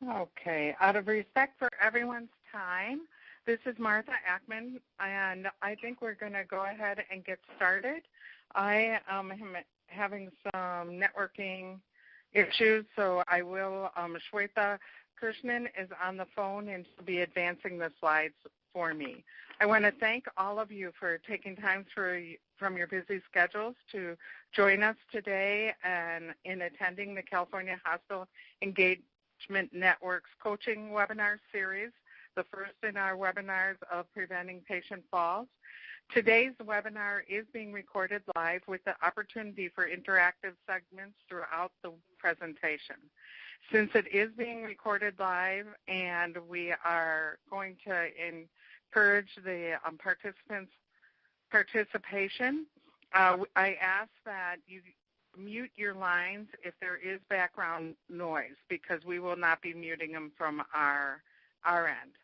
Okay. Out of respect for everyone's time, this is Martha Ackman, and I think we're going to go ahead and get started. I am having some networking issues, so I will, Shweta Krishnan is on the phone, and she'll be advancing the slides for me. I want to thank all of you for taking time from your busy schedules to join us today and in attending the California Hospital Engagement Network's coaching webinar series, the first in our webinars of Preventing Patient Falls. Today's webinar is being recorded live with the opportunity for interactive segments throughout the presentation. Since it is being recorded live and we are going to encourage the participants' participation, I ask that you mute your lines if there is background noise, because we will not be muting them from our end.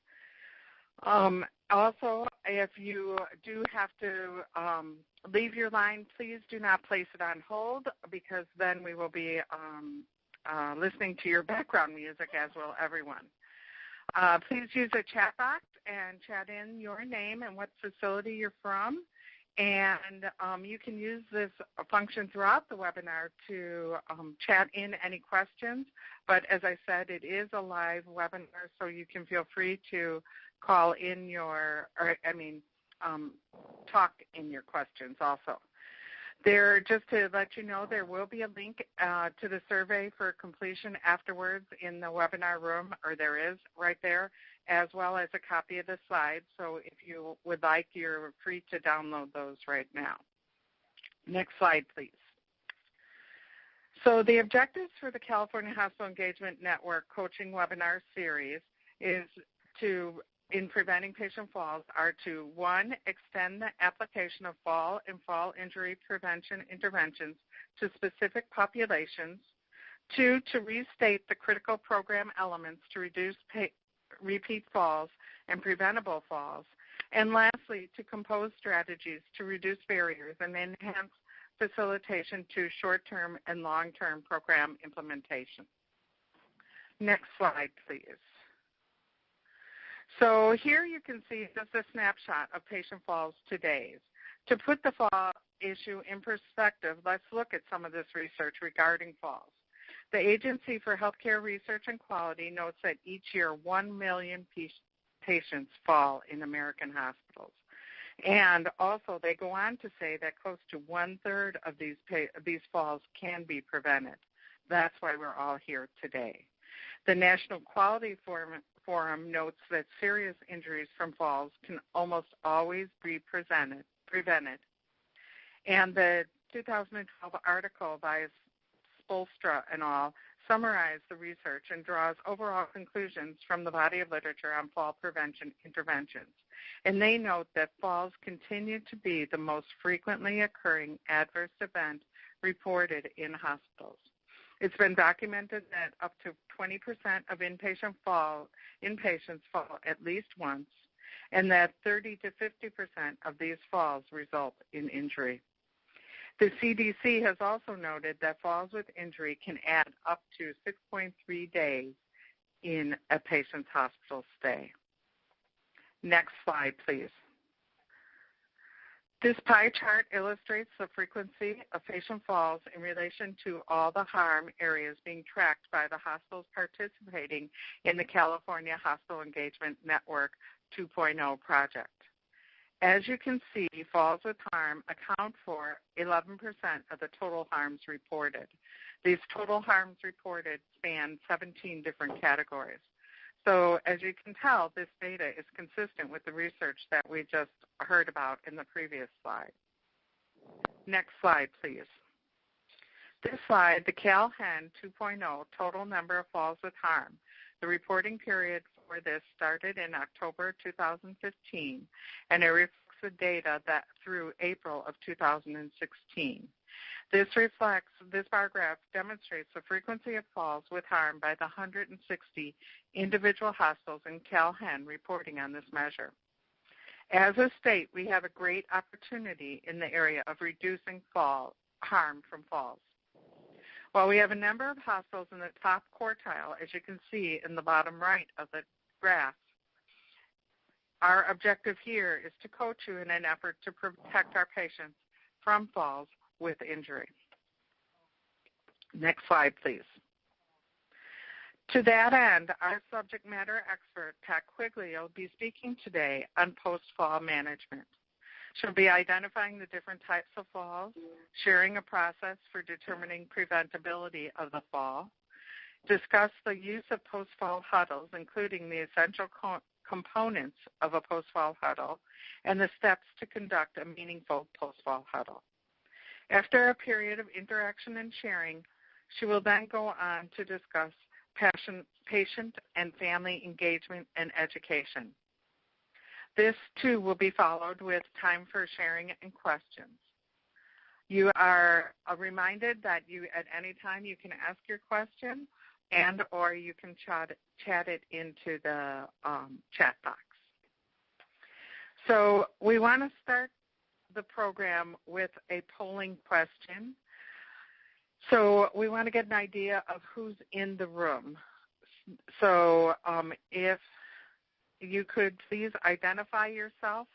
Also, if you do have to leave your line, please do not place it on hold, because then we will be listening to your background music, as will everyone. Please use the chat box and chat in your name and what facility you're from. And you can use this function throughout the webinar to chat in any questions. But as I said, it is a live webinar, so you can feel free to call in talk in your questions also. Just to let you know, there will be a link to the survey for completion afterwards in the webinar room, or there is right there, as well as a copy of the slides. So if you would like, you're free to download those right now. Next slide, please. So the objectives for the California Hospital Engagement Network coaching webinar series in preventing patient falls are to, 1, extend the application of fall and fall injury prevention interventions to specific populations, 2, to restate the critical program elements to reduce repeat falls and preventable falls, and lastly, to compose strategies to reduce barriers and enhance facilitation to short-term and long-term program implementation. Next slide, please. So here you can see just a snapshot of patient falls today. To put the fall issue in perspective, let's look at some of this research regarding falls. The Agency for Healthcare Research and Quality notes that each year 1 million patients fall in American hospitals. And also they go on to say that close to 1/3 of these falls can be prevented. That's why we're all here today. The National Quality Forum notes that serious injuries from falls can almost always be prevented. And the 2012 article by Spolstra et al. Summarized the research and draws overall conclusions from the body of literature on fall prevention interventions. And they note that falls continue to be the most frequently occurring adverse event reported in hospitals. It's been documented that up to 20% of inpatients fall at least once, and that 30 to 50% of these falls result in injury. The CDC has also noted that falls with injury can add up to 6.3 days in a patient's hospital stay. Next slide, please. This pie chart illustrates the frequency of patient falls in relation to all the harm areas being tracked by the hospitals participating in the California Hospital Engagement Network 2.0 project. As you can see, falls with harm account for 11% of the total harms reported. These total harms reported span 17 different categories. So as you can tell, this data is consistent with the research that we just heard about in the previous slide. Next slide, please. This slide, the CalHEN 2.0 total number of falls with harm. The reporting period for this started in October 2015, and it reflects the data that through April of 2016. This bar graph demonstrates the frequency of falls with harm by the 160 individual hospitals in CalHEN reporting on this measure. As a state, we have a great opportunity in the area of reducing harm from falls. While we have a number of hospitals in the top quartile, as you can see in the bottom right of the graph, our objective here is to coach you in an effort to protect our patients from falls with injury. Next slide, please. To that end, our subject matter expert, Pat Quigley, will be speaking today on post-fall management. She'll be identifying the different types of falls, sharing a process for determining preventability of the fall, discuss the use of post-fall huddles, including the essential components of a post-fall huddle, and the steps to conduct a meaningful post-fall huddle. After a period of interaction and sharing, she will then go on to discuss patient and family engagement and education. This, too, will be followed with time for sharing and questions. You are reminded that at any time you can ask your question and or you can chat it into the chat box. So we want to start the program with a polling question. So we want to get an idea of who's in the room. So if you could please identify yourself.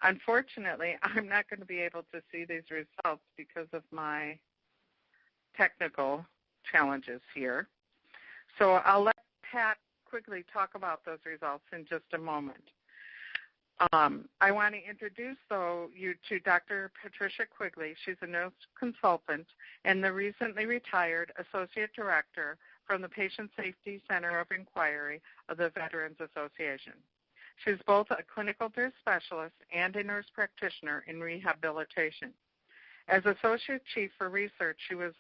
Unfortunately, I'm not going to be able to see these results because of my technical challenges here. So I'll let Pat quickly talk about those results in just a moment. I want to introduce, though, you to Dr. Patricia Quigley. She's a nurse consultant and the recently retired Associate Director from the Patient Safety Center of Inquiry of the Veterans Association. She's both a clinical nurse specialist and a nurse practitioner in rehabilitation. As Associate Chief for Research, she was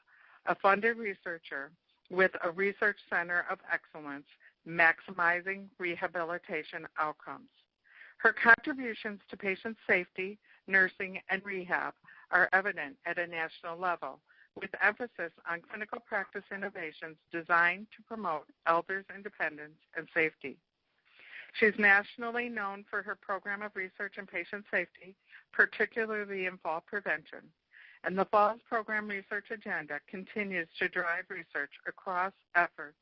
a funded researcher with a Research Center of Excellence, maximizing rehabilitation outcomes. Her contributions to patient safety, nursing, and rehab are evident at a national level, with emphasis on clinical practice innovations designed to promote elders' independence and safety. She's nationally known for her program of research in patient safety, particularly in fall prevention. And the Falls Program Research Agenda continues to drive research across efforts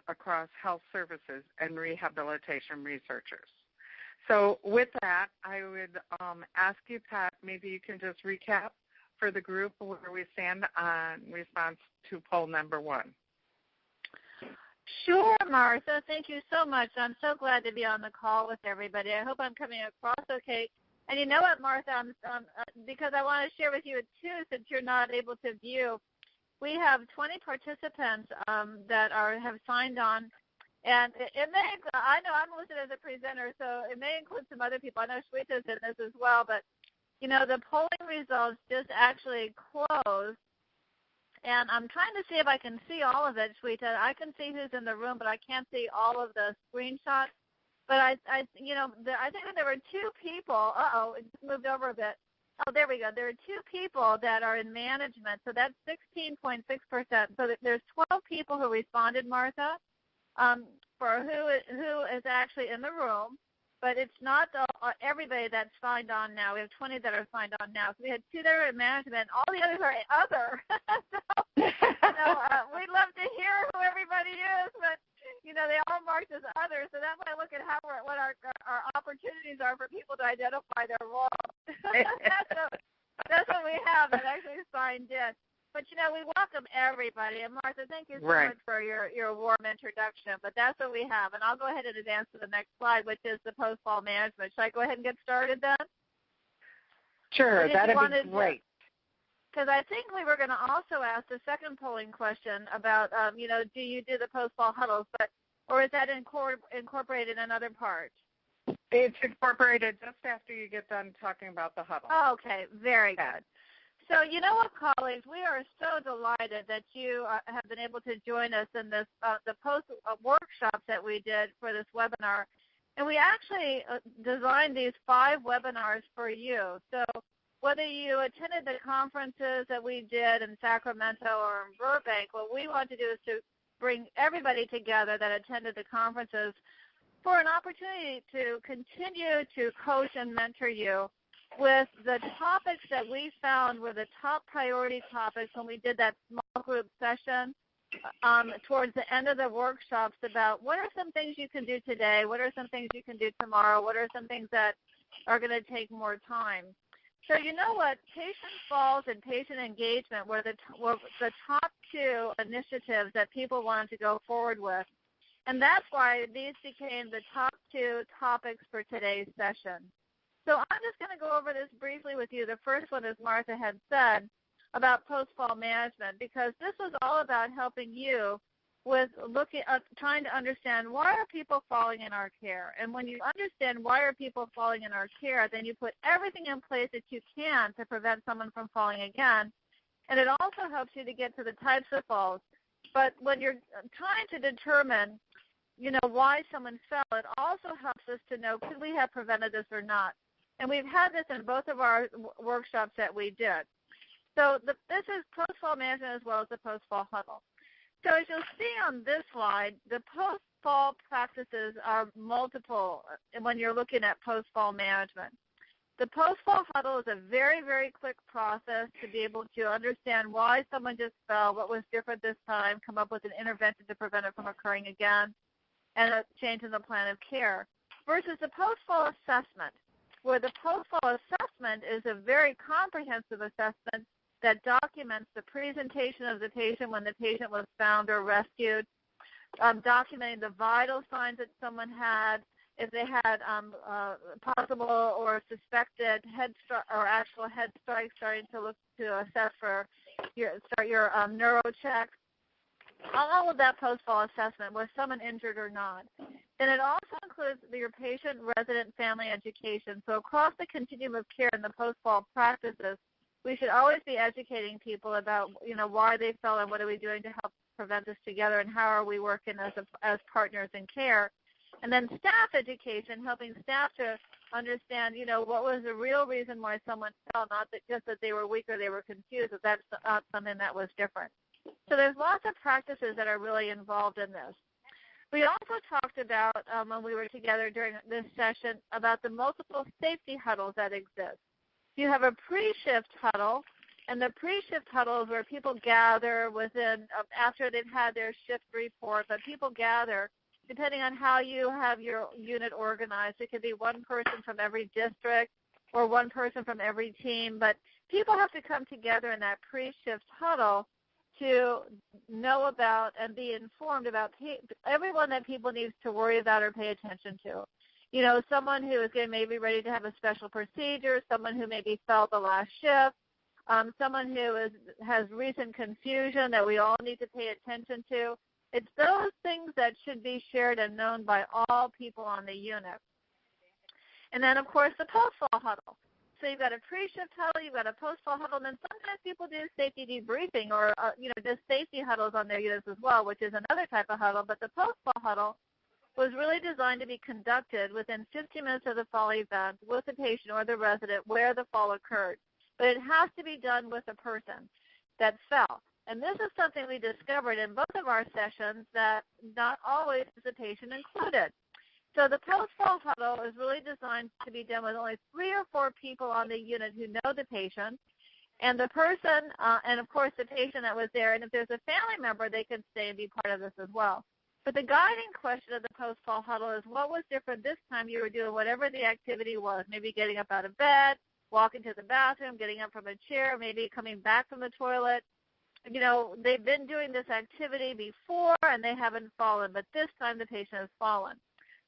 across health services and rehabilitation researchers. So with that, I would ask you, Pat, maybe you can just recap for the group where we stand on response to poll number 1. Sure, Martha. Thank you so much. I'm so glad to be on the call with everybody. I hope I'm coming across okay. And you know what, Martha, because I want to share with you, too, since you're not able to view, we have 20 participants that have signed on. And it may, I know I'm listed as a presenter, so it may include some other people. I know Shweta's in this as well, but, you know, the polling results just actually closed. And I'm trying to see if I can see all of it, Shweta. I can see who's in the room, but I can't see all of the screenshots. But I think that there were 2 people. It just moved over a bit. Oh, there we go. There are 2 people that are in management, so that's 16.6%. So there's 12 people who responded, Martha, for who is actually in the room. But it's not everybody that's signed on now. We have 20 that are signed on now. So we had 2 that are in management. All the others are other. We'd love to hear who everybody is, but, they all marked as other. So that way I look at what our opportunities are for people to identify their role. That's what we have that actually signed in. But, we welcome everybody. And, Martha, thank you so much for your warm introduction. But that's what we have. And I'll go ahead and advance to the next slide, which is the post-fall management. Should I go ahead and get started then? Sure, that'd be great. Because I think we were going to also ask the second polling question about, do you do the post-fall huddles, or is that incorporated in another part? It's incorporated just after you get done talking about the huddle. Oh, okay, very good. So you know what, colleagues, we are so delighted that you have been able to join us in this the post workshops that we did for this webinar. And we actually designed these 5 webinars for you. So whether you attended the conferences that we did in Sacramento or in Burbank, what we want to do is to bring everybody together that attended the conferences for an opportunity to continue to coach and mentor you with the topics that we found were the top priority topics when we did that small group session towards the end of the workshops about what are some things you can do today, what are some things you can do tomorrow, what are some things that are going to take more time. So you know what, patient falls and patient engagement were the top two initiatives that people wanted to go forward with. And that's why these became the top two topics for today's session. So I'm just going to go over this briefly with you. The first one, as Martha had said, about post-fall management, because this was all about helping you with trying to understand why are people falling in our care. And when you understand why are people falling in our care, then you put everything in place that you can to prevent someone from falling again. And it also helps you to get to the types of falls. But when you're trying to determine, why someone fell, it also helps us to know, could we have prevented this or not? And we've had this in both of our workshops that we did. So this is post-fall management as well as the post-fall huddle. So as you'll see on this slide, the post-fall practices are multiple when you're looking at post-fall management. The post-fall huddle is a very, very quick process to be able to understand why someone just fell, what was different this time, come up with an intervention to prevent it from occurring again, and a change in the plan of care, versus the post-fall assessment, where the post-fall assessment is a very comprehensive assessment that documents the presentation of the patient when the patient was found or rescued, documenting the vital signs that someone had, if they had possible or suspected head or actual head strikes, starting to look to assess for your neuro checks. All of that post-fall assessment, was someone injured or not. And it also includes your patient, resident, family education. So across the continuum of care in the post-fall practices, we should always be educating people about, why they fell and what are we doing to help prevent this together, and how are we working as partners in care. And then staff education, helping staff to understand, what was the real reason why someone fell, not just that they were weak or they were confused, that that's something that was different. So there's lots of practices that are really involved in this. We also talked about, when we were together during this session, about the multiple safety huddles that exist. You have a pre-shift huddle, and the pre-shift huddle is where people gather within, after they've had their shift report, but people gather depending on how you have your unit organized. It could be one person from every district or one person from every team, but people have to come together in that pre-shift huddle to know about and be informed about everyone that people need to worry about or pay attention to. Someone who is maybe ready to have a special procedure, someone who maybe fell the last shift, someone who has recent confusion that we all need to pay attention to. It's those things that should be shared and known by all people on the unit. And then, of course, the post-fall huddle. So you've got a pre-shift huddle, you've got a post-fall huddle, and then sometimes people do safety debriefing or, just safety huddles on their units as well, which is another type of huddle. But the post-fall huddle was really designed to be conducted within 15 minutes of the fall event with the patient or the resident where the fall occurred. But it has to be done with a person that fell. And this is something we discovered in both of our sessions, that not always is the patient included. So the post-fall huddle is really designed to be done with only 3 or 4 people on the unit who know the patient, and the person, and of course the patient that was there. And if there's a family member, they can stay and be part of this as well. But the guiding question of the post-fall huddle is, what was different this time? You were doing whatever the activity was, maybe getting up out of bed, walking to the bathroom, getting up from a chair, maybe coming back from the toilet. They've been doing this activity before and they haven't fallen, but this time the patient has fallen.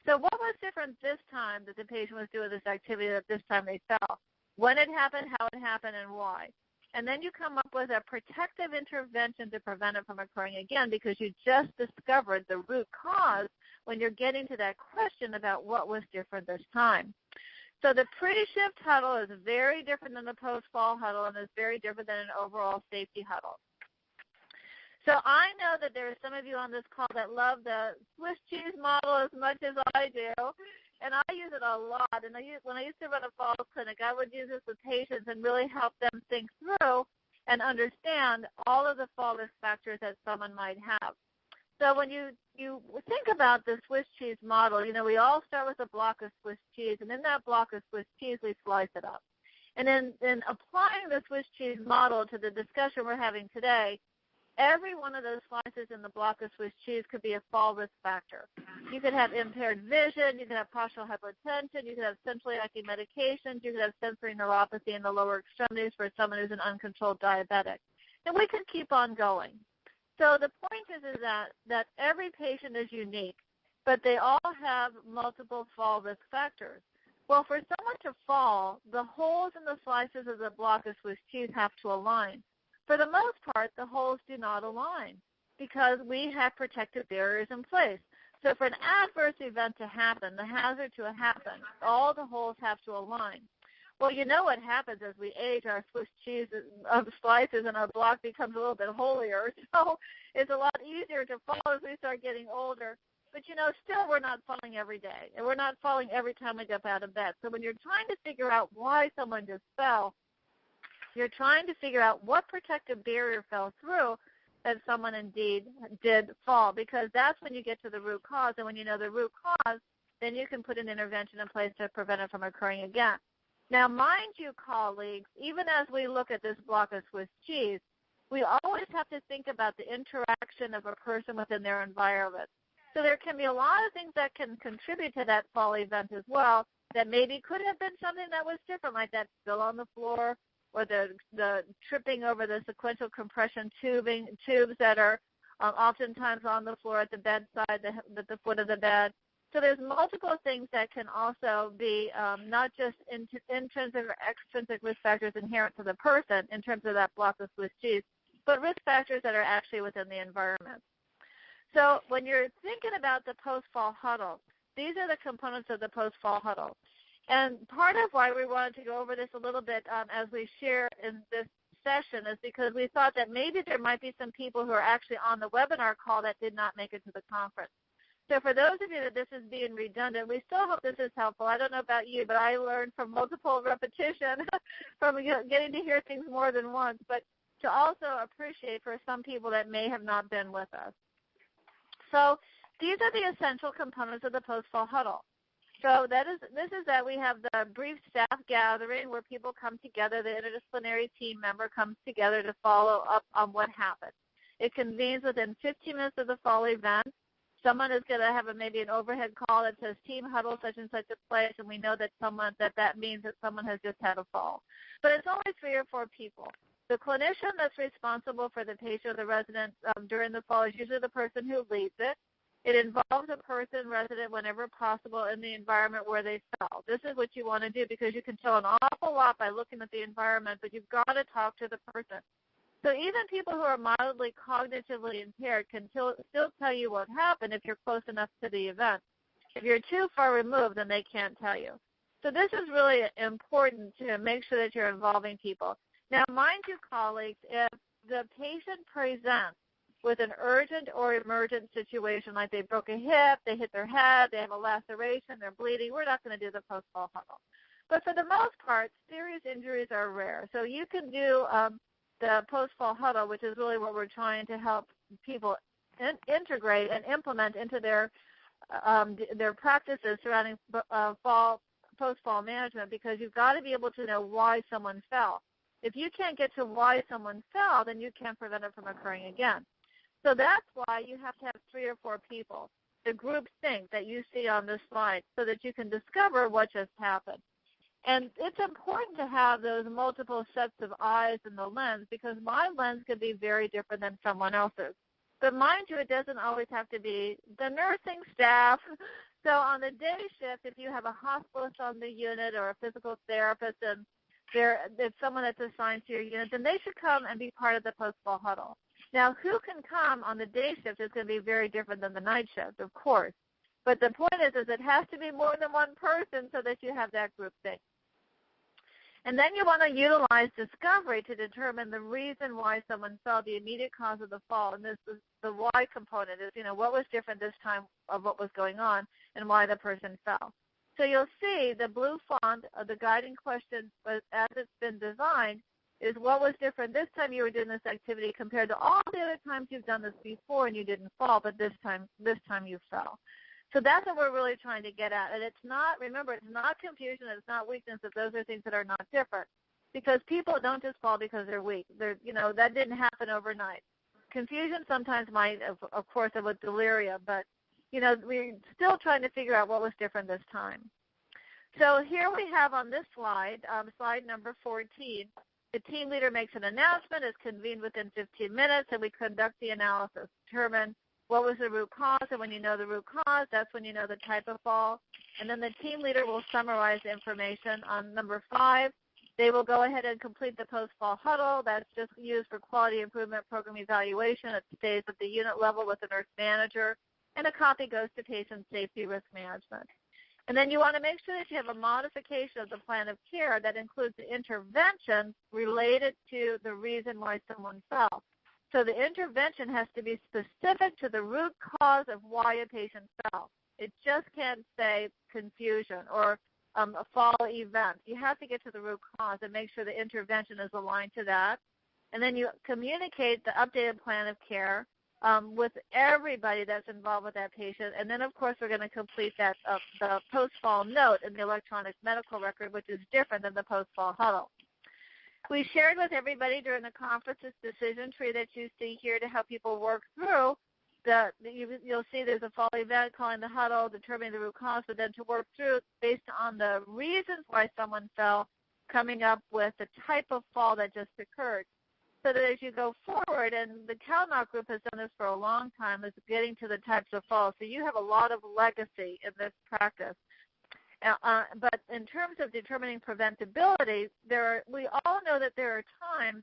So what was different this time that the patient was doing this activity that this time they fell? When it happened, how it happened, and why? And then you come up with a protective intervention to prevent it from occurring again, because you just discovered the root cause when you're getting to that question about what was different this time. So the pre-shift huddle is very different than the post-fall huddle, and is very different than an overall safety huddle. So I know that there are some of you on this call that love the Swiss cheese model as much as I do, and I use it a lot. And when I used to run a falls clinic, I would use this with patients and really help them think through and understand all of the fall risk factors that someone might have. So when you think about the Swiss cheese model, we all start with a block of Swiss cheese, and in that block of Swiss cheese, we slice it up. And in applying the Swiss cheese model to the discussion we're having today, every one of those slices in the block of Swiss cheese could be a fall risk factor. You could have impaired vision, you could have partial hypotension, you could have centrally acting medications, you could have sensory neuropathy in the lower extremities for someone who's an uncontrolled diabetic. And we could keep on going. So the point is that every patient is unique, but they all have multiple fall risk factors. Well, for someone to fall, the holes in the slices of the block of Swiss cheese have to align. For the most part, the holes do not align because we have protective barriers in place. So for an adverse event to happen, the hazard to happen, all the holes have to align. Well, you know what happens as we age, our Swiss cheese slices and our block becomes a little bit holier. So it's a lot easier to fall as we start getting older. But, still we're not falling every day, and we're not falling every time we get out of bed. So when you're trying to figure out why someone just fell, you're trying to figure out what protective barrier fell through that someone indeed did fall, because that's when you get to the root cause. And when you know the root cause, then you can put an intervention in place to prevent it from occurring again. Now, mind you, colleagues, even as we look at this block of Swiss cheese, we always have to think about the interaction of a person within their environment. So there can be a lot of things that can contribute to that fall event as well that maybe could have been something that was different, like that spill on the floor or the tripping over the sequential compression tubes that are oftentimes on the floor at the bedside, at the foot of the bed. So there's multiple things that can also be not just intrinsic or extrinsic risk factors inherent to the person in terms of that block of Swiss cheese, but risk factors that are actually within the environment. So when you're thinking about the post-fall huddle, these are the components of the post-fall huddle. And part of why we wanted to go over this a little bit as we share in this session is because we thought that maybe there might be some people who are actually on the webinar call that did not make it to the conference. So for those of you that this is being redundant, we still hope this is helpful. I don't know about you, but I learned from multiple repetition, from getting to hear things more than once, but to also appreciate for some people that may have not been with us. So these are the essential components of the post-fall huddle. So this is that we have the brief staff gathering where people come together, the interdisciplinary team member comes together to follow up on what happened. It convenes within 15 minutes of the fall event. Someone is going to have maybe an overhead call that says team huddle such and such a place, and we know that that means that someone has just had a fall. But it's only 3 or 4 people. The clinician that's responsible for the patient or the resident during the fall is usually the person who leads it. It involves a person resident whenever possible in the environment where they fell. This is what you want to do because you can tell an awful lot by looking at the environment, but you've got to talk to the person. So even people who are mildly cognitively impaired can still tell you what happened if you're close enough to the event. If you're too far removed, then they can't tell you. So this is really important to make sure that you're involving people. Now, mind you, colleagues, if the patient presents with an urgent or emergent situation, like they broke a hip, they hit their head, they have a laceration, they're bleeding, we're not going to do the post-fall huddle. But for the most part, serious injuries are rare. So you can do the post-fall huddle, which is really what we're trying to help people integrate and implement into their practices surrounding post-fall management, because you've got to be able to know why someone fell. If you can't get to why someone fell, then you can't prevent it from occurring again. So that's why you have to have 3 or 4 people, the group think that you see on this slide, so that you can discover what just happened. And it's important to have those multiple sets of eyes in the lens, because my lens could be very different than someone else's. But mind you, it doesn't always have to be the nursing staff. So on the day shift, if you have a hospitalist on the unit or a physical therapist and there's someone that's assigned to your unit, then they should come and be part of the post-fall huddle. Now, who can come on the day shift is going to be very different than the night shift, of course. But the point is it has to be more than one person so that you have that group thing. And then you want to utilize discovery to determine the reason why someone fell, the immediate cause of the fall. And this is the why component is, what was different this time of what was going on and why the person fell. So you'll see the blue font of the guiding question, as it's been designed, is what was different this time you were doing this activity compared to all the other times you've done this before and you didn't fall, but this time you fell. So that's what we're really trying to get at. And it's not, remember, it's not confusion, it's not weakness, that those are things that are not different. because people don't just fall because they're weak. That didn't happen overnight. Confusion sometimes might, of course, with delirium, but we're still trying to figure out what was different this time. So here we have on this slide, slide number 14, the team leader makes an announcement, is convened within 15 minutes, and we conduct the analysis, determine what was the root cause, and when you know the root cause, that's when you know the type of fall. And then the team leader will summarize the information. On number 5, they will go ahead and complete the post-fall huddle. That's just used for quality improvement program evaluation. It stays at the unit level with the nurse manager, and a copy goes to patient safety risk management. And then you want to make sure that you have a modification of the plan of care that includes the intervention related to the reason why someone fell. So the intervention has to be specific to the root cause of why a patient fell. It just can't say confusion or a fall event. You have to get to the root cause and make sure the intervention is aligned to that. And then you communicate the updated plan of care with everybody that's involved with that patient. And then, of course, we're going to complete that the post-fall note in the electronic medical record, which is different than the post-fall huddle. We shared with everybody during the conference this decision tree that you see here to help people work through. You'll see there's a fall event, calling the huddle, determining the root cause, but then to work through based on the reasons why someone fell, coming up with the type of fall that just occurred. So that as you go forward, and the CalNOC group has done this for a long time, is getting to the types of falls. So you have a lot of legacy in this practice. But in terms of determining preventability, we all know that there are times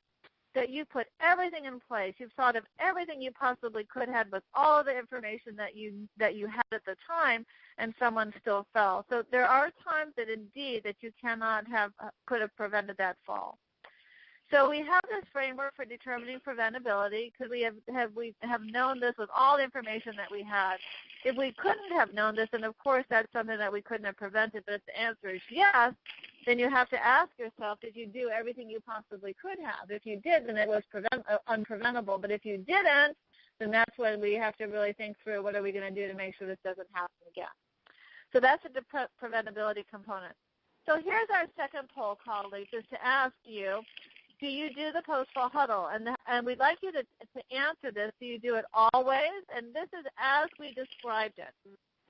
that you put everything in place. You've thought of everything you possibly could have with all of the information that you had at the time, and someone still fell. So there are times that indeed that you could have prevented that fall. So we have this framework for determining preventability because we have known this with all the information that we had. If we couldn't have known this, then of course that's something that we couldn't have prevented. But if the answer is yes, then you have to ask yourself, did you do everything you possibly could have? If you did, then it was unpreventable. But if you didn't, then that's when we have to really think through what are we going to do to make sure this doesn't happen again. So that's the preventability component. So here's our second poll, colleagues, is to ask you, do you do the post-fall huddle? And we'd like you to answer this. Do you do it always? And this is as we described it.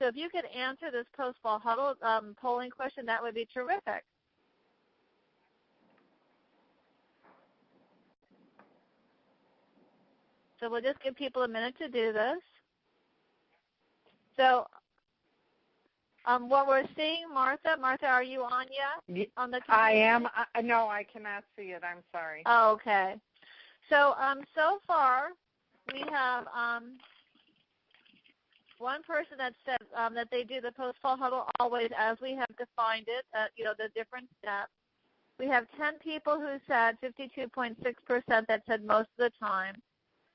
So if you could answer this post-fall huddle polling question, that would be terrific. So we'll just give people a minute to do this. So what we're seeing, Martha, are you on yet? On the computer? I am. No, I cannot see it. I'm sorry. Oh, okay. So so far we have one person that said that they do the post-fall huddle always as we have defined it, the different steps. We have 10 people who said 52.6% that said most of the time.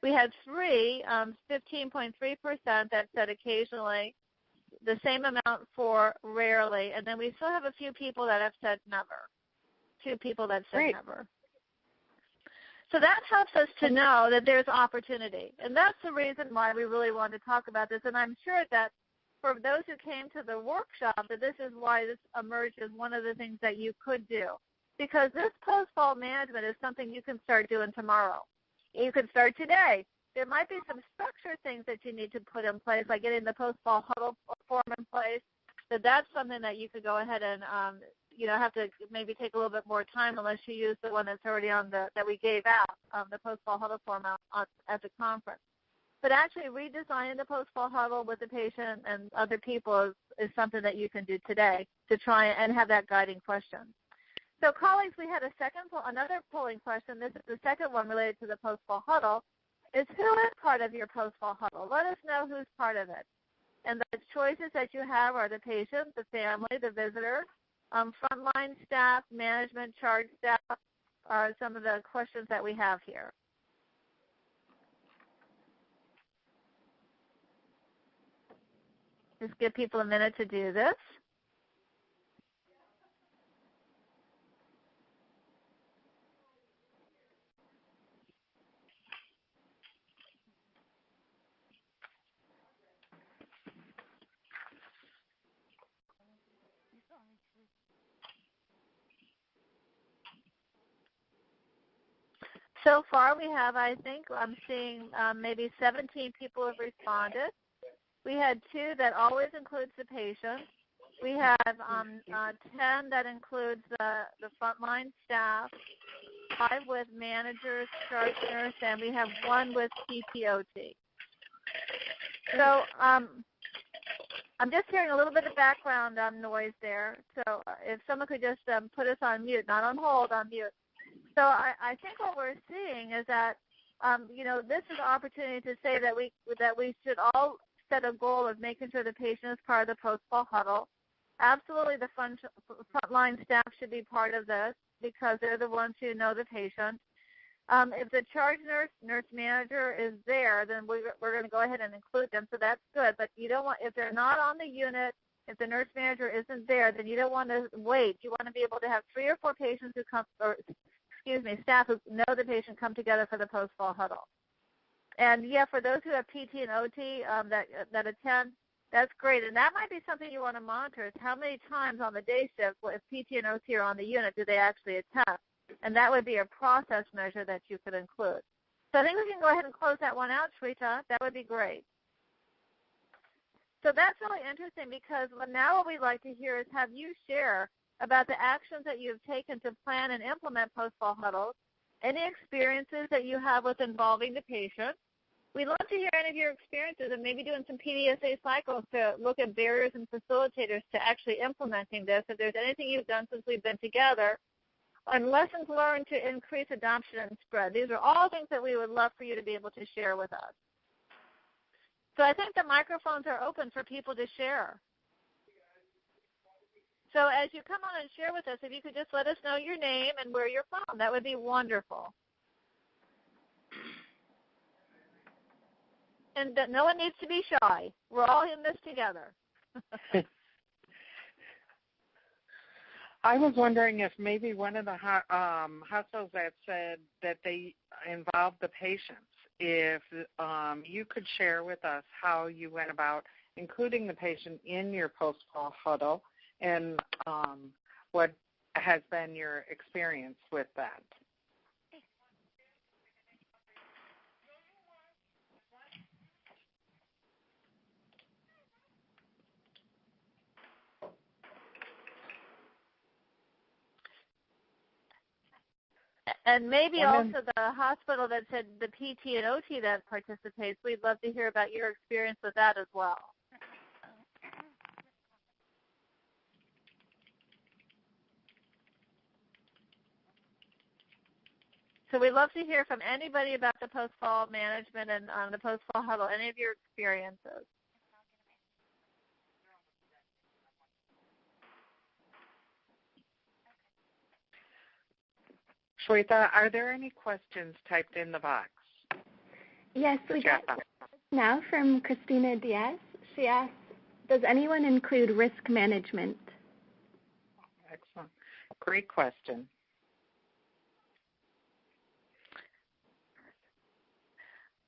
We had 3, 15.3% that said occasionally, the same amount for rarely, and then we still have a few people that have said never, 2 people that said Great. never. So that helps us to know that there's opportunity, and that's the reason why we really want to talk about this, and I'm sure that for those who came to the workshop, that this is why this emerged as one of the things that you could do, because this post-fall management is something you can start doing tomorrow. You can start today. There might be some structure things that you need to put in place, like getting the post-fall huddle form in place. But that's something that you could go ahead and, have to maybe take a little bit more time unless you use the one that's already on that we gave out, the post-fall huddle form at the conference. But actually redesigning the post-fall huddle with the patient and other people is something that you can do today to try and have that guiding question. So colleagues, we had another polling question. This is the second one related to the post-fall huddle. Is who is part of your post-fall huddle? Let us know who's part of it. And the choices that you have are the patient, the family, the visitor, frontline staff, management, charge staff are some of the questions that we have here. Just give people a minute to do this. So far we have, I think, I'm seeing maybe 17 people have responded. We had 2 that always includes the patient. We have 10 that includes the frontline staff, 5 with managers, charge nurse, and we have 1 with PTOT. So I'm just hearing a little bit of background noise there. So if someone could just put us on mute, not on hold, on mute. So I think what we're seeing is that, this is an opportunity to say that we should all set a goal of making sure the patient is part of the post-fall huddle. Absolutely, the frontline staff should be part of this because they're the ones who know the patient. If the charge nurse manager is there, then we're going to go ahead and include them, so that's good. But you don't want, if they're not on the unit, if the nurse manager isn't there, then you don't want to wait. You want to be able to have 3 or 4 patients who come, staff who know the patient come together for the post-fall huddle. And yeah, for those who have PT and OT that attend, that's great. And that might be something you want to monitor is how many times on the day shift, if PT and OT are on the unit, do they actually attend? And that would be a process measure that you could include. So I think we can go ahead and close that one out, Shweta. That would be great. So that's really interesting because now what we'd like to hear is have you share about the actions that you've taken to plan and implement post-fall huddles, any experiences that you have with involving the patient. We'd love to hear any of your experiences and maybe doing some PDSA cycles to look at barriers and facilitators to actually implementing this. If there's anything you've done since we've been together, and lessons learned to increase adoption and spread. These are all things that we would love for you to be able to share with us. So I think the microphones are open for people to share. So as you come on and share with us, if you could just let us know your name and where you're from, that would be wonderful. And no one needs to be shy. We're all in this together. I was wondering if maybe one of the hospitals that said that they involved the patients, if you could share with us how you went about including the patient in your post-fall huddle and what has been your experience with that. And maybe also the hospital that said the PT and OT that participates, we'd love to hear about your experience with that as well. So we'd love to hear from anybody about the post-fall management and the post-fall huddle, any of your experiences. Shweta, are there any questions typed in the box? Yes, we got now from Christina Diaz. She asks, does anyone include risk management? Excellent. Great question.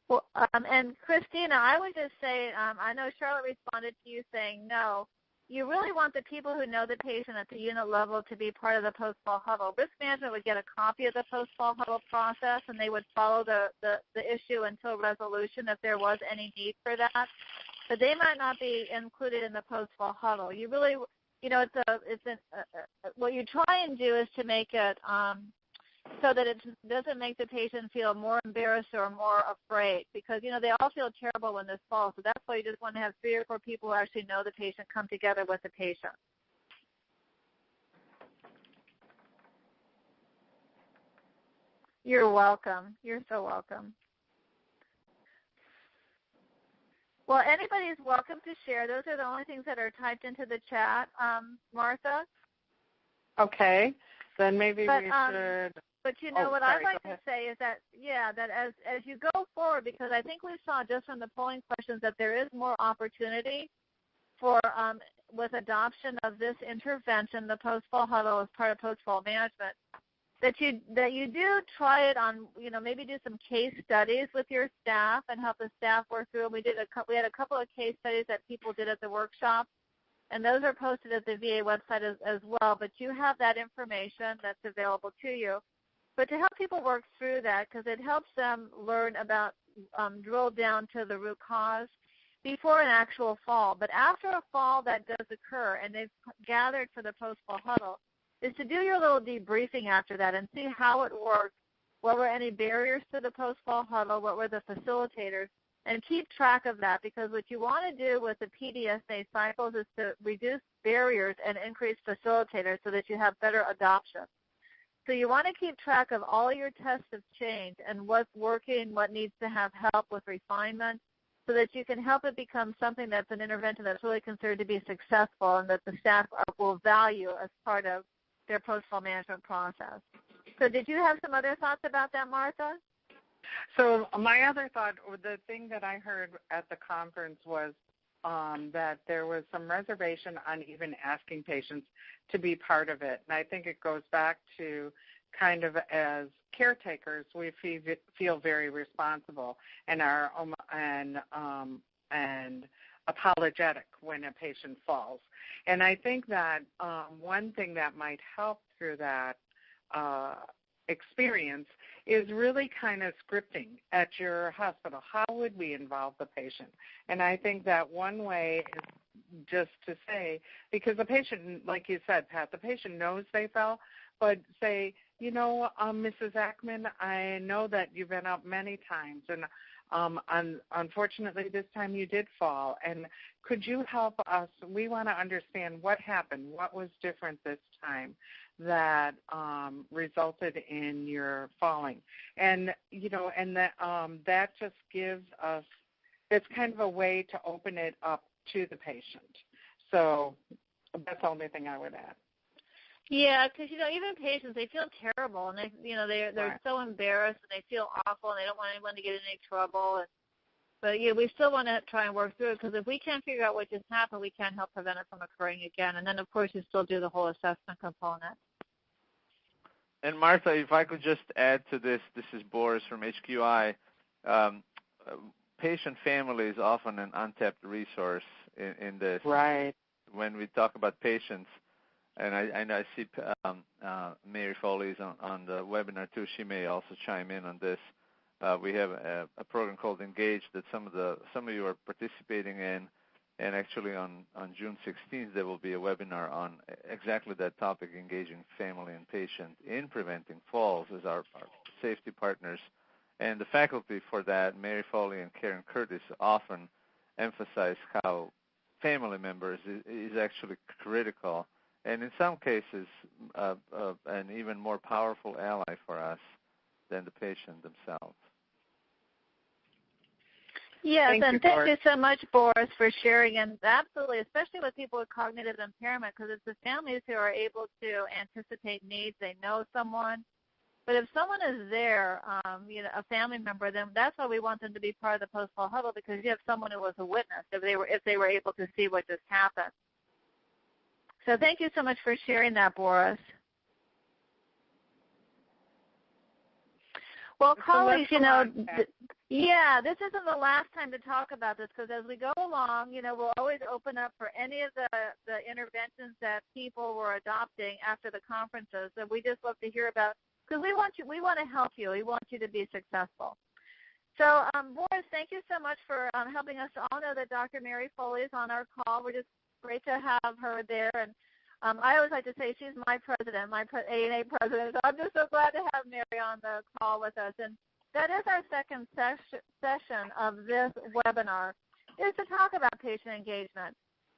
Well, and Christina, I would just say, I know Charlotte responded to you saying no. You really want the people who know the patient at the unit level to be part of the post-fall huddle. Risk management would get a copy of the post-fall huddle process, and they would follow the issue until resolution if there was any need for that. But they might not be included in the post-fall huddle. You really, what you try and do is to make it so that it doesn't make the patient feel more embarrassed or more afraid because, they all feel terrible when this falls. So that's why you just want to have 3 or 4 people who actually know the patient come together with the patient. You're welcome. You're so welcome. Well, anybody's welcome to share. Those are the only things that are typed into the chat. Martha? Okay. Then maybe we should... But what I'd like to say is that, that as you go forward, because I think we saw just from the polling questions that there is more opportunity for with adoption of this intervention, the post-fall huddle as part of post-fall management, that you do try it on, maybe do some case studies with your staff and help the staff work through them. We had a couple of case studies that people did at the workshop, and those are posted at the VA website as well. But you have that information that's available to you. but to help people work through that, because it helps them learn about, drill down to the root cause before an actual fall. But after a fall that does occur and they've gathered for the post-fall huddle, is to do your little debriefing after that and see how it worked. What were any barriers to the post-fall huddle? What were the facilitators? And keep track of that, because what you want to do with the PDSA cycles is to reduce barriers and increase facilitators so that you have better adoption. So you want to keep track of all your tests of change and what's working, what needs to have help with refinement, so that you can help it become something that's an intervention that's really considered to be successful and that the staff will value as part of their post-fall management process. So did you have some other thoughts about that, Martha? So my other thought, the thing that I heard at the conference was that there was some reservation on even asking patients to be part of it. And I think it goes back to kind of as caretakers, we feel very responsible and are and apologetic when a patient falls. And I think that one thing that might help through that experience is really kind of scripting at your hospital. How would we involve the patient? And I think that one way is just to say, because the patient, like you said, Pat, the patient knows they fell, but say, you know, Mrs. Ackman, I know that you've been up many times, and unfortunately this time you did fall, and could you help us? We want to understand what happened, what was different this time that resulted in your falling. And, you know, and that just gives us, it's kind of a way to open it up to the patient. So that's the only thing I would add. Yeah, because, you know, even patients, they feel terrible, and they're Right. so embarrassed, and they feel awful, and they don't want anyone to get in any trouble. But yeah, we still want to try and work through it, because if we can't figure out what just happened, we can't help prevent it from occurring again. And then, of course, you still do the whole assessment component. And Martha, if I could just add to this is Boris from HQI. Patient family is often an untapped resource in this. Right. When we talk about patients, and I see Mary Foley's on the webinar too. She may also chime in on this. We have a program called Engage that some of you are participating in, and actually on June 16th there will be a webinar on exactly that topic, engaging family and patient in preventing falls as our safety partners. And the faculty for that, Mary Foley and Karen Curtis, often emphasize how family members is actually critical, and in some cases an even more powerful ally for us than the patient themselves. Yes, thank you so much, Boris, for sharing, and absolutely, especially with people with cognitive impairment, because it's the families who are able to anticipate needs. They know someone. But if someone is there, a family member, then that's why we want them to be part of the post-fall huddle, because you have someone who was a witness if they were able to see what just happened. So thank you so much for sharing that, Boris. Well, colleagues, this isn't the last time to talk about this, because as we go along, we'll always open up for any of the interventions that people were adopting after the conferences. And we just love to hear about, because we want to help you. We want you to be successful. So, Boris, thank you so much for helping us all know that Dr. Mary Foley is on our call. We're just great to have her there. And I always like to say she's my president, my ANA president. So I'm just so glad to have Mary on the call with us. And that is our second session of this webinar, is to talk about patient engagement.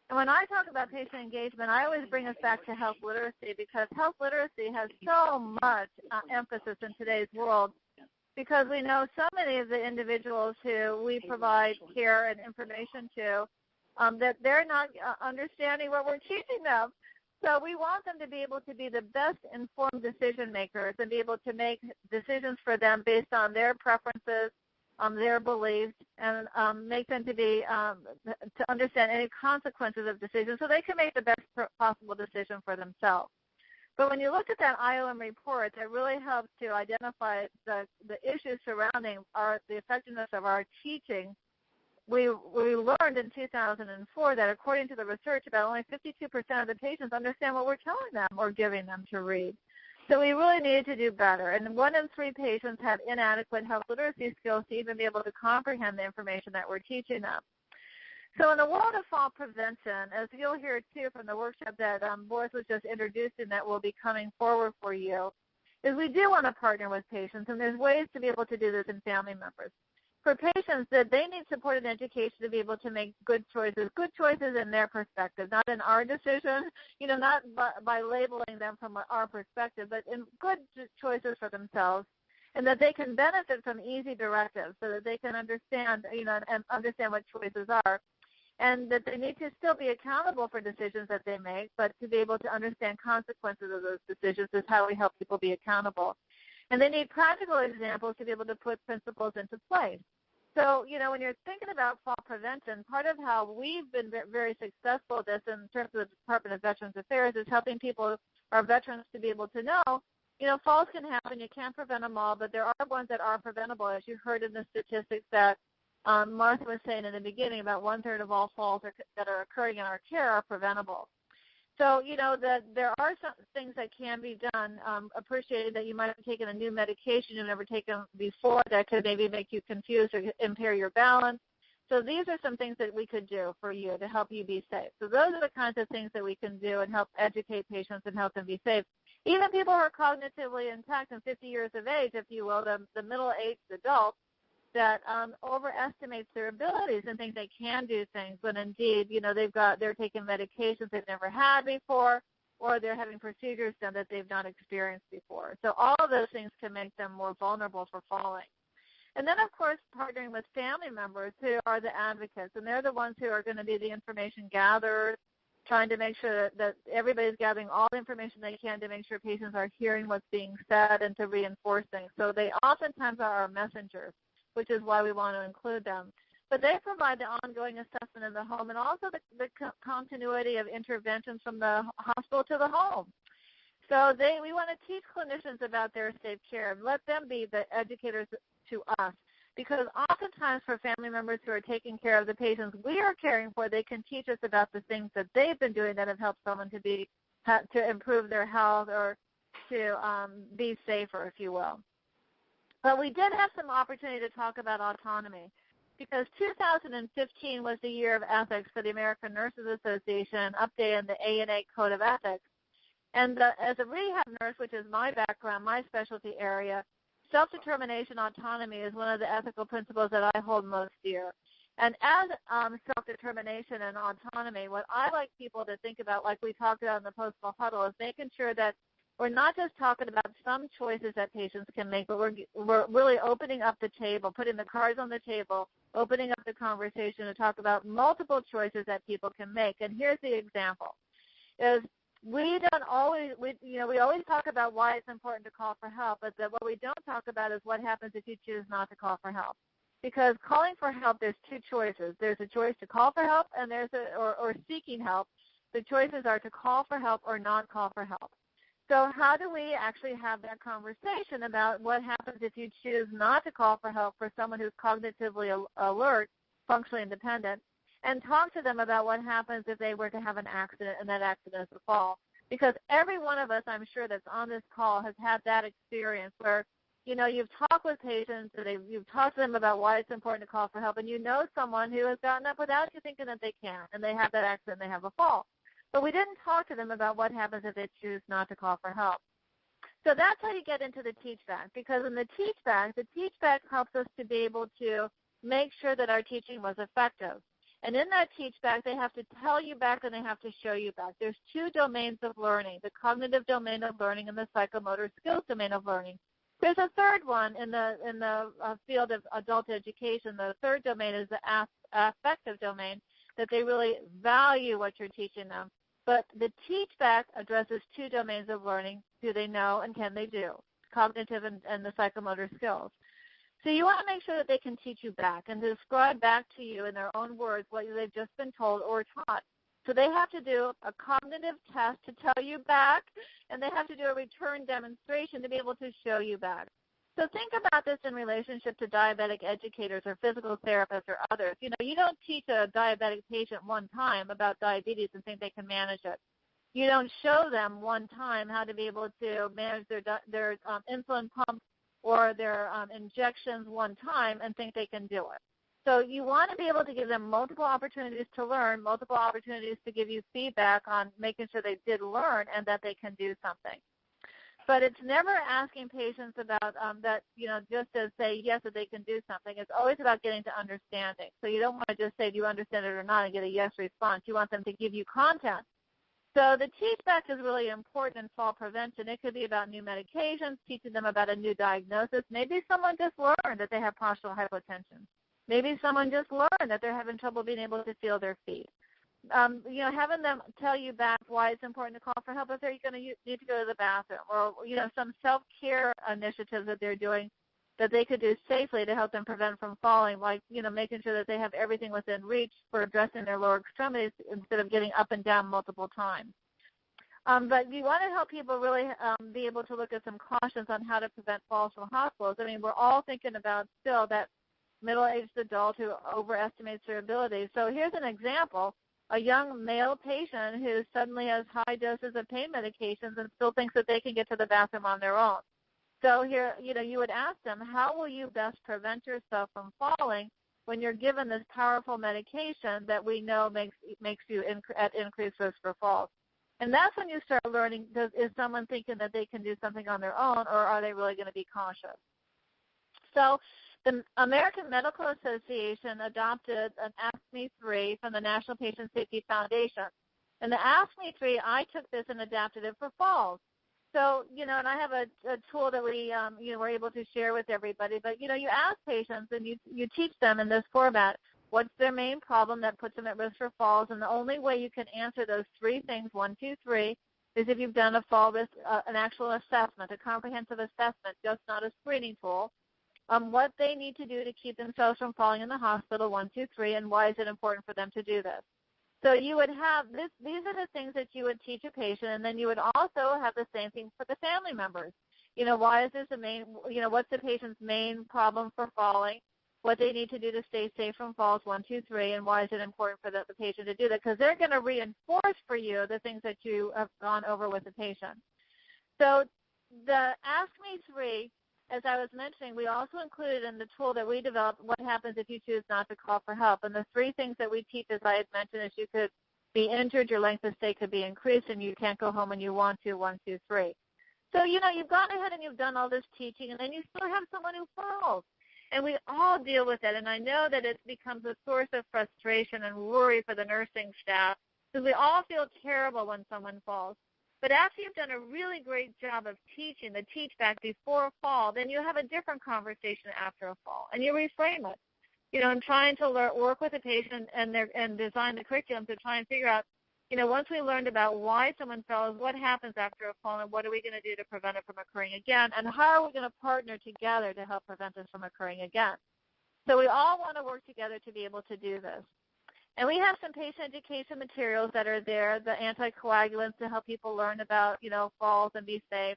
And when I talk about patient engagement, I always bring us back to health literacy, because health literacy has so much emphasis in today's world, because we know so many of the individuals who we provide care and information to that they're not understanding what we're teaching them. So we want them to be able to be the best informed decision makers and be able to make decisions for them based on their preferences, their beliefs, and make them to be to understand any consequences of decisions so they can make the best possible decision for themselves. But when you look at that IOM report, it really helps to identify the issues surrounding the effectiveness of our teaching. We learned in 2004 that according to the research, about only 52% of the patients understand what we're telling them or giving them to read. So we really needed to do better. And 1 in 3 patients have inadequate health literacy skills to even be able to comprehend the information that we're teaching them. So in the world of fall prevention, as you'll hear too from the workshop that Boris was just introducing that will be coming forward for you, is we do want to partner with patients, and there's ways to be able to do this in family members. For patients, that they need support and education to be able to make good choices in their perspective, not in our decision, not by labeling them from our perspective, but in good choices for themselves, and that they can benefit from easy directives so that they can understand, and understand what choices are, and that they need to still be accountable for decisions that they make, but to be able to understand consequences of those decisions is how we help people be accountable. And they need practical examples to be able to put principles into place. So, when you're thinking about fall prevention, part of how we've been very successful at this in terms of the Department of Veterans Affairs is helping people, our veterans, to be able to know, falls can happen. You can't prevent them all, but there are ones that are preventable, as you heard in the statistics that Martha was saying in the beginning, about 1/3 of all falls that are occurring in our care are preventable. So, that there are some things that can be done, appreciating that you might have taken a new medication you've never taken before that could maybe make you confused or impair your balance. So these are some things that we could do for you to help you be safe. So those are the kinds of things that we can do and help educate patients and help them be safe. Even people who are cognitively intact and 50 years of age, if you will, the middle-aged adults, that overestimates their abilities and think they can do things when indeed, they're taking medications they've never had before, or they're having procedures done that they've not experienced before. So all of those things can make them more vulnerable for falling. And then, of course, partnering with family members who are the advocates, and they're the ones who are going to be the information gatherers, trying to make sure that everybody's gathering all the information they can to make sure patients are hearing what's being said and to reinforce things. So they oftentimes are our messengers, which is why we want to include them. But they provide the ongoing assessment in the home and also the continuity of interventions from the hospital to the home. So we want to teach clinicians about their safe care and let them be the educators to us, because oftentimes for family members who are taking care of the patients we are caring for, they can teach us about the things that they've been doing that have helped someone to improve their health or to be safer, if you will. But we did have some opportunity to talk about autonomy, because 2015 was the year of ethics for the American Nurses Association, updating the ANA Code of Ethics. And as a rehab nurse, which is my background, my specialty area, self-determination autonomy is one of the ethical principles that I hold most dear. And as self-determination and autonomy, what I like people to think about, like we talked about in the post-fall huddle, is making sure that we're not just talking about some choices that patients can make, but we're really opening up the table, putting the cards on the table, opening up the conversation to talk about multiple choices that people can make. And here's the example: is we always talk about why it's important to call for help, but what we don't talk about is what happens if you choose not to call for help. Because calling for help, there's two choices. There's a choice to call for help, and or seeking help. The choices are to call for help or not call for help. So how do we actually have that conversation about what happens if you choose not to call for help for someone who's cognitively alert, functionally independent, and talk to them about what happens if they were to have an accident and that accident is a fall? Because every one of us, I'm sure, that's on this call has had that experience where, you've talked with patients, you've talked to them about why it's important to call for help, and you know someone who has gotten up without you thinking that they can, and they have that accident, they have a fall. But we didn't talk to them about what happens if they choose not to call for help. So that's how you get into the teach back, because in the teach back helps us to be able to make sure that our teaching was effective. And in that teach back, they have to tell you back and they have to show you back. There's two domains of learning: the cognitive domain of learning and the psychomotor skills domain of learning. There's a third one in the field of adult education. The third domain is the affective domain, that they really value what you're teaching them. But the teach back addresses two domains of learning: do they know and can they do? Cognitive and the psychomotor skills. So you want to make sure that they can teach you back and describe back to you in their own words what they've just been told or taught. So they have to do a cognitive test to tell you back, and they have to do a return demonstration to be able to show you back. So think about this in relationship to diabetic educators or physical therapists or others. You don't teach a diabetic patient one time about diabetes and think they can manage it. you don't show them one time how to be able to manage their insulin pump or their injections one time and think they can do it. So you want to be able to give them multiple opportunities to learn, multiple opportunities to give you feedback on making sure they did learn and that they can do something. But it's never asking patients about that, just to say yes, that they can do something. It's always about getting to understanding. So you don't want to just say, do you understand it or not, and get a yes response. You want them to give you content. So the teach back is really important in fall prevention. It could be about new medications, teaching them about a new diagnosis. Maybe someone just learned that they have postural hypotension. Maybe someone just learned that they're having trouble being able to feel their feet. Having them tell you back why it's important to call for help if they're going to need to go to the bathroom, or some self-care initiatives that they're doing that they could do safely to help them prevent from falling, like making sure that they have everything within reach for addressing their lower extremities instead of getting up and down multiple times. But you want to help people really be able to look at some cautions on how to prevent falls from hospitals. I mean, we're all thinking about still that middle-aged adult who overestimates their abilities. So here's an example. A young male patient who suddenly has high doses of pain medications and still thinks that they can get to the bathroom on their own. So here, you would ask them, how will you best prevent yourself from falling when you're given this powerful medication that we know makes you at increased risk for falls? And that's when you start learning, is someone thinking that they can do something on their own, or are they really going to be cautious? So the American Medical Association adopted an ASK-Me3 from the National Patient Safety Foundation. And the ASK-Me3, I took this and adapted it for falls. So, and I have a tool that we, we're able to share with everybody. But, you ask patients and you teach them in this format what's their main problem that puts them at risk for falls. And the only way you can answer those three things, 1, 2, 3, is if you've done a fall risk, an actual assessment, a comprehensive assessment, just not a screening tool. What they need to do to keep themselves from falling in the hospital, 1, 2, 3, and why is it important for them to do this. So you would have this. These are the things that you would teach a patient, and then you would also have the same thing for the family members. Why is this the main, what's the patient's main problem for falling, what they need to do to stay safe from falls, 1, 2, 3, and why is it important for the patient to do that? Because they're going to reinforce for you the things that you have gone over with the patient. So the ASK-Me3, as I was mentioning, we also included in the tool that we developed what happens if you choose not to call for help. And the three things that we teach, as I had mentioned, is you could be injured, your length of stay could be increased, and you can't go home when you want to, 1, 2, 3. So, you've gone ahead and you've done all this teaching, and then you still have someone who falls. And we all deal with it. And I know that it becomes a source of frustration and worry for the nursing staff because we all feel terrible when someone falls. But after you've done a really great job of teaching the teach back before a fall, then you have a different conversation after a fall, and you reframe it. And trying to work with the patient and design the curriculum to try and figure out, once we learned about why someone fell, what happens after a fall, and what are we going to do to prevent it from occurring again, and how are we going to partner together to help prevent this from occurring again. So we all want to work together to be able to do this. And we have some patient education materials that are there, the anticoagulants to help people learn about, falls and be safe.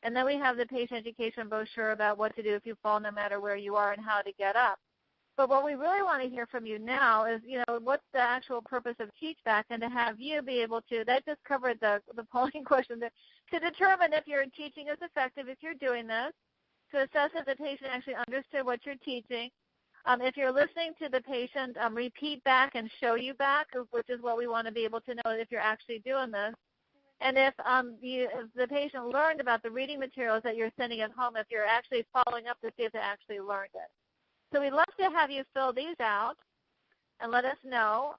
And then we have the patient education brochure about what to do if you fall no matter where you are and how to get up. But what we really want to hear from you now is, what's the actual purpose of teach back, and to have you be able to, that just covered the polling question, to determine if your teaching is effective, if you're doing this, to assess if the patient actually understood what you're teaching. If you're listening to the patient, repeat back and show you back, which is what we want to be able to know if you're actually doing this. And if the patient learned about the reading materials that you're sending at home, if you're actually following up to see if they actually learned it. So we'd love to have you fill these out and let us know,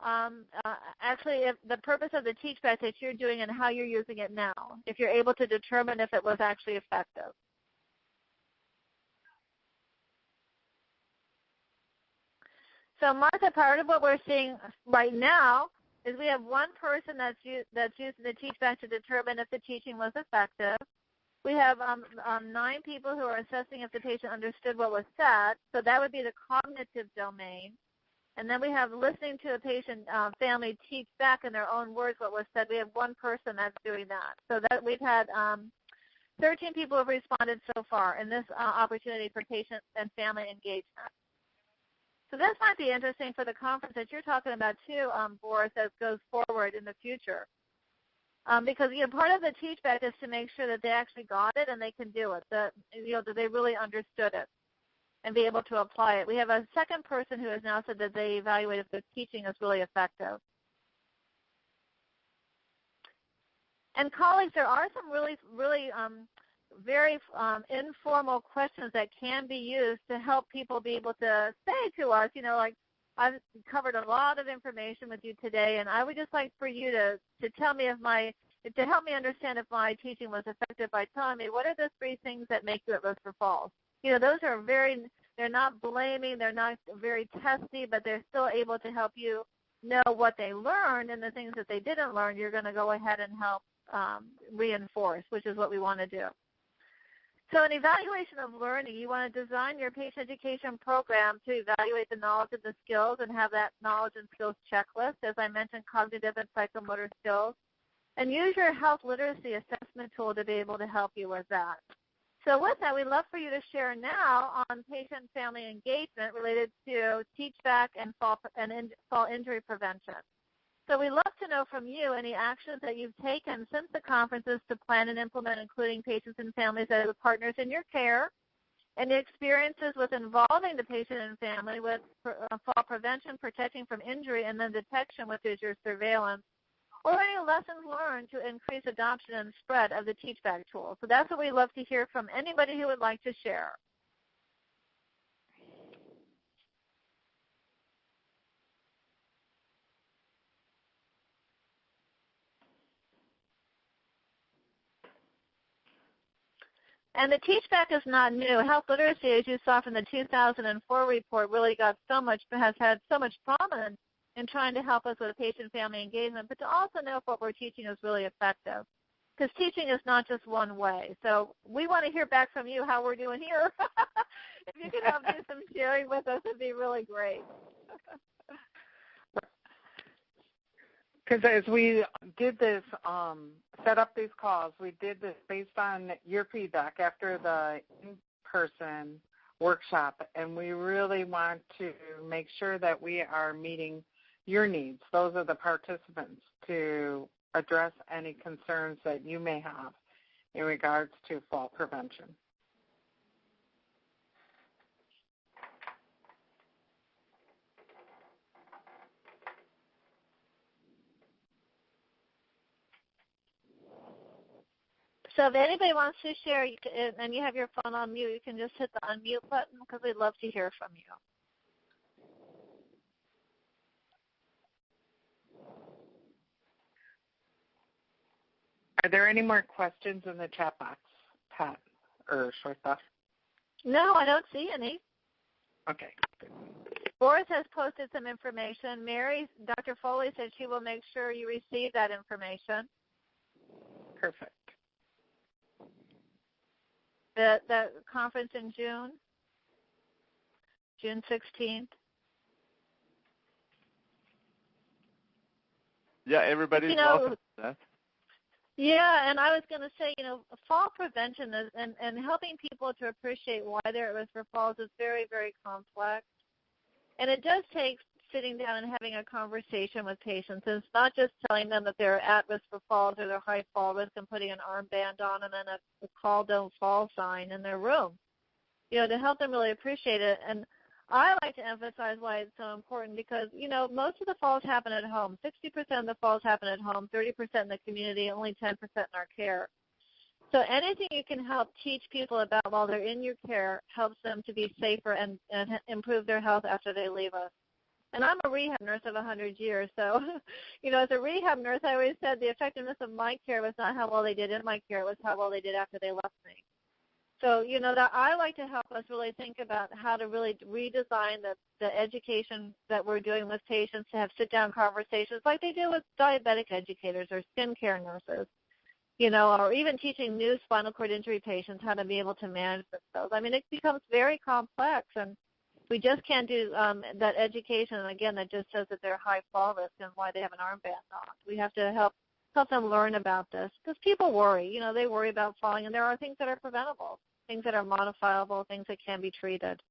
actually, if the purpose of the teach back that you're doing and how you're using it now, if you're able to determine if it was actually effective. So, Martha, part of what we're seeing right now is we have one person that's using the teach back to determine if the teaching was effective. We have 9 people who are assessing if the patient understood what was said. So that would be the cognitive domain. And then we have listening to a patient family teach back in their own words what was said. We have one person that's doing that. So that we've had 13 people have responded so far in this opportunity for patient and family engagement. So this might be interesting for the conference that you're talking about too, Boris, as goes forward in the future. Because part of the teach back is to make sure that they actually got it and they can do it, that they really understood it and be able to apply it. We have a second person who has now said that they evaluate if the teaching is really effective. And colleagues, there are some really very informal questions that can be used to help people be able to say to us, like, I've covered a lot of information with you today, and I would just like for you to tell me to help me understand if my teaching was effective by telling me what are the 3 things that make you at risk for falls. Those are they're not blaming, they're not very testy, but they're still able to help you know what they learned, and the things that they didn't learn, you're going to go ahead and help reinforce, which is what we want to do. So an evaluation of learning, you want to design your patient education program to evaluate the knowledge and the skills and have that knowledge and skills checklist, as I mentioned, cognitive and psychomotor skills. And use your health literacy assessment tool to be able to help you with that. So with that, we'd love for you to share now on patient-family engagement related to teach-back and fall injury prevention. So we'd love to know from you any actions that you've taken since the conferences to plan and implement, including patients and families that are partners in your care, any experiences with involving the patient and family with fall prevention, protecting from injury, and then detection, which is your surveillance, or any lessons learned to increase adoption and spread of the teach-back tool. So that's what we'd love to hear from anybody who would like to share. And the teach-back is not new. Health literacy, as you saw from the 2004 report, really has had so much prominence in trying to help us with patient-family engagement, but to also know if what we're teaching is really effective. Because teaching is not just one way. So we want to hear back from you how we're doing here. If you could help do some sharing with us, it would be really great. Because as we did this, set up these calls, we did this based on your feedback after the in-person workshop, and we really want to make sure that we are meeting your needs. Those are the participants, to address any concerns that you may have in regards to fall prevention. So if anybody wants to share, and you have your phone on mute, you can just hit the unmute button because we'd love to hear from you. Are there any more questions in the chat box, Pat or Shortha? No, I don't see any. Okay. Boris has posted some information. Dr. Foley said she will make sure you receive that information. Perfect. The conference in June 16th. Yeah, everybody's welcome to that. Yeah, and I was going to say, fall prevention and helping people to appreciate why they're at risk for falls is very, very complex. And it does take sitting down and having a conversation with patients. And it's not just telling them that they're at risk for falls or they're high fall risk and putting an armband on and then a call don't fall sign in their room, to help them really appreciate it. And I like to emphasize why it's so important because, most of the falls happen at home. 60% of the falls happen at home, 30% in the community, only 10% in our care. So anything you can help teach people about while they're in your care helps them to be safer and improve their health after they leave us. And I'm a rehab nurse of 100 years, so, as a rehab nurse, I always said the effectiveness of my care was not how well they did in my care, it was how well they did after they left me. So, that I like to help us really think about how to really redesign the education that we're doing with patients, to have sit-down conversations like they do with diabetic educators or skin care nurses, or even teaching new spinal cord injury patients how to be able to manage themselves. I mean, it becomes very complex, and we just can't do that education, again, that just says that they're high fall risk and why they have an armband on. We have to help them learn about this because people worry. They worry about falling, and there are things that are preventable, things that are modifiable, things that can be treated.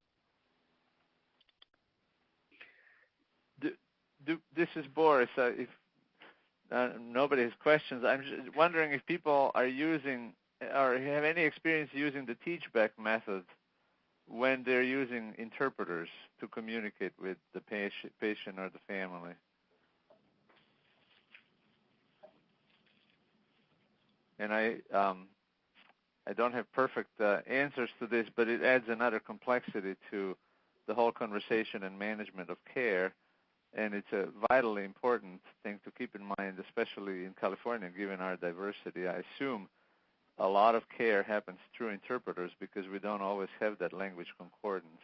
This is Boris. nobody has questions. I'm just wondering if people are using or have any experience using the teach-back method when they're using interpreters to communicate with the patient or the family. And I don't have perfect answers to this, but it adds another complexity to the whole conversation and management of care, and it's a vitally important thing to keep in mind, especially in California, given our diversity. I assume a lot of care happens through interpreters because we don't always have that language concordance.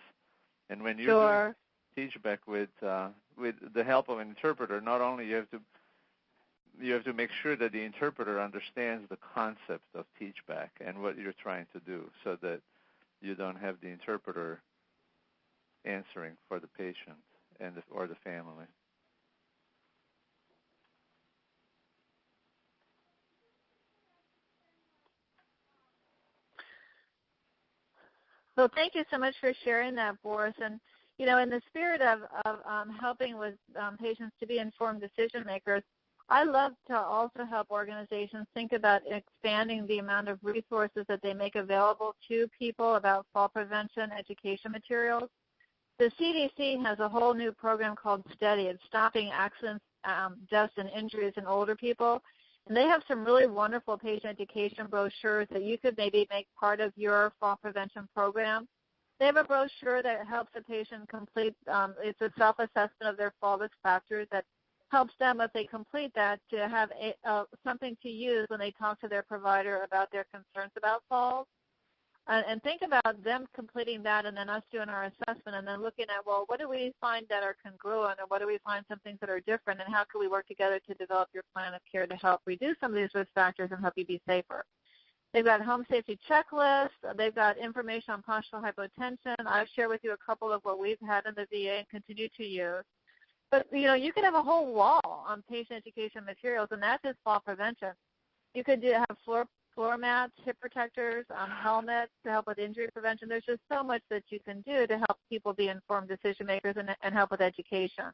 And when you teach back with the help of an interpreter, not only you have to make sure that the interpreter understands the concept of teach back and what you're trying to do, so that you don't have the interpreter answering for the patient or the family. Well, thank you so much for sharing that, Boris. And, you know, in the spirit of helping with patients to be informed decision makers, I love to also help organizations think about expanding the amount of resources that they make available to people about fall prevention education materials. The CDC has a whole new program called STEADY. It's Stopping Accidents, Deaths, and Injuries in Older People. And they have some really wonderful patient education brochures that you could maybe make part of your fall prevention program. They have a brochure that helps a patient complete, it's a self-assessment of their fall risk factors that helps them, if they complete that, to have something to use when they talk to their provider about their concerns about falls. And think about them completing that and then us doing our assessment and then looking at, well, what do we find that are congruent, or what do we find some things that are different, and how can we work together to develop your plan of care to help reduce some of these risk factors and help you be safer. They've got home safety checklists. They've got information on postural hypotension. I've shared with you a couple of what we've had in the VA and continue to use. But, you know, you could have a whole wall on patient education materials, and that's just fall prevention. You could have floor mats, hip protectors, helmets to help with injury prevention. There's just so much that you can do to help people be informed decision makers and help with education.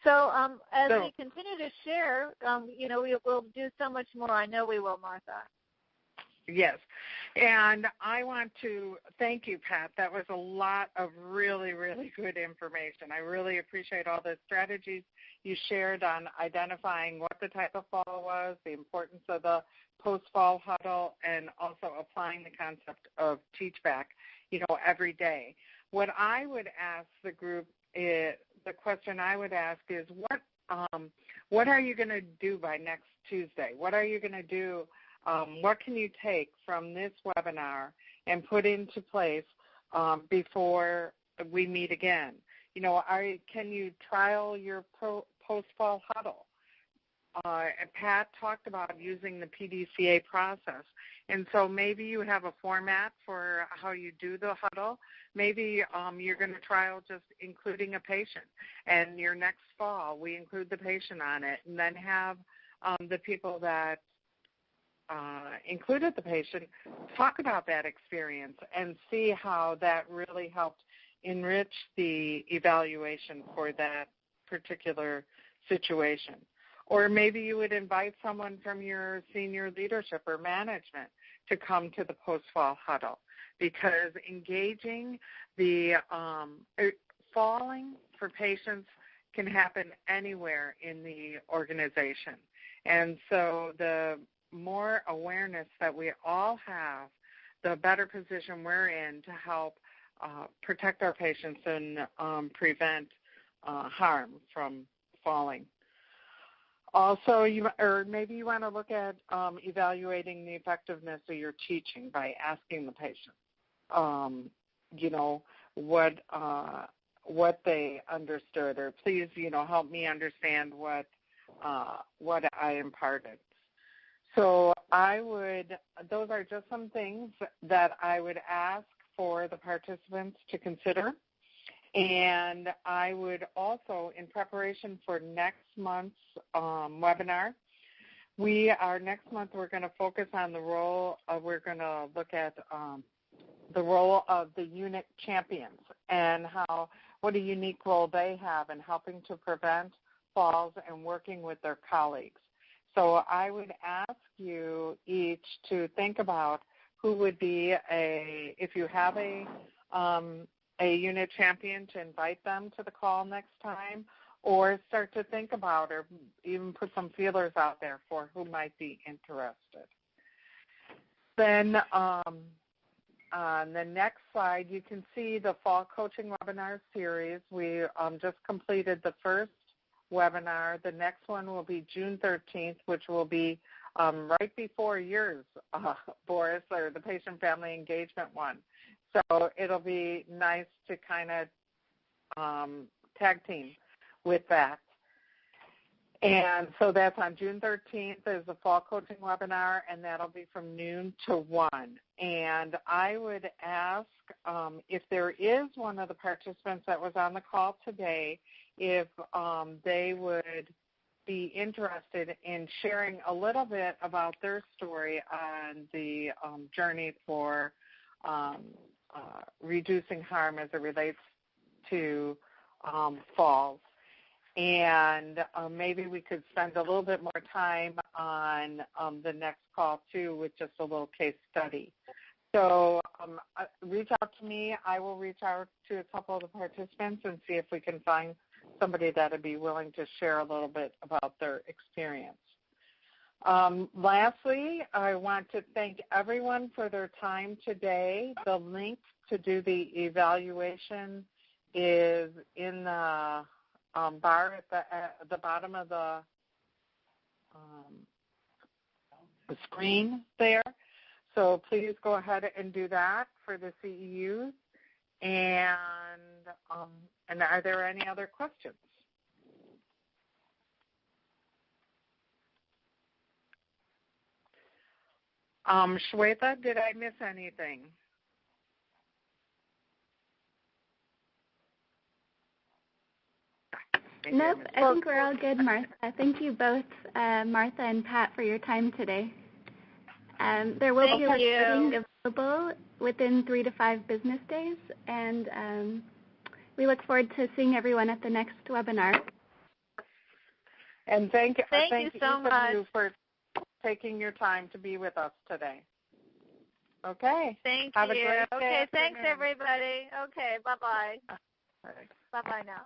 So as we continue to share, you know, we'll do so much more. I know we will, Martha. Yes. And I want to thank you, Pat. That was a lot of really, really good information. I really appreciate all the strategies you shared on identifying what the type of fall was, the importance of the post-fall huddle, and also applying the concept of teach back, you know, every day. What I would ask the group is, the question I would ask is, what are you going to do by next Tuesday? What are you going to do? What can you take from this webinar and put into place before we meet again? You know, can you trial your post-fall huddle? Pat talked about using the PDCA process. And so maybe you have a format for how you do the huddle. Maybe you're going to trial just including a patient. And your next fall, we include the patient on it, and then have the people that included the patient talk about that experience and see how that really helped enrich the evaluation for that particular situation. Or maybe you would invite someone from your senior leadership or management to come to the post-fall huddle, because engaging the falling for patients can happen anywhere in the organization. And so the more awareness that we all have, the better position we're in to help protect our patients and prevent harm from falling. Also, maybe you want to look at evaluating the effectiveness of your teaching by asking the patient, you know, what they understood, or please, you know, help me understand what I imparted. So those are just some things that I would ask for the participants to consider. And I would also, in preparation for next month's webinar, next month we're going to focus on the role we're going to look at the role of the unit champions and what a unique role they have in helping to prevent falls and working with their colleagues. So I would ask you each to think about who would be if you have a unit champion, to invite them to the call next time, or start to think about or even put some feelers out there for who might be interested. Then on the next slide, you can see the Fall Coaching Webinar Series. We just completed the first webinar. The next one will be June 13th, which will be right before yours, Boris, or the Patient Family Engagement one. So it'll be nice to kind of tag team with that. And so that's on June 13th is the Fall Coaching Webinar, and that'll be from noon to 1. And I would ask if there is one of the participants that was on the call today, if they would be interested in sharing a little bit about their story on the journey for reducing harm as it relates to falls. And maybe we could spend a little bit more time on the next call, too, with just a little case study. So reach out to me. I will reach out to a couple of the participants and see if we can find somebody that would be willing to share a little bit about their experience. Lastly, I want to thank everyone for their time today. The link to do the evaluation is in the bar at the bottom of the screen there. So please go ahead and do that for the CEUs. And are there any other questions? Shweta, did I miss anything? Nope, I think we're all good, Martha. Thank you both, Martha and Pat, for your time today. There will be a recording available within 3 to 5 business days, and we look forward to seeing everyone at the next webinar. And thank you so much for taking your time to be with us today. Okay. Thank Have you. A great okay, day. Thanks, everybody. Okay, bye-bye. All right. Bye-bye now.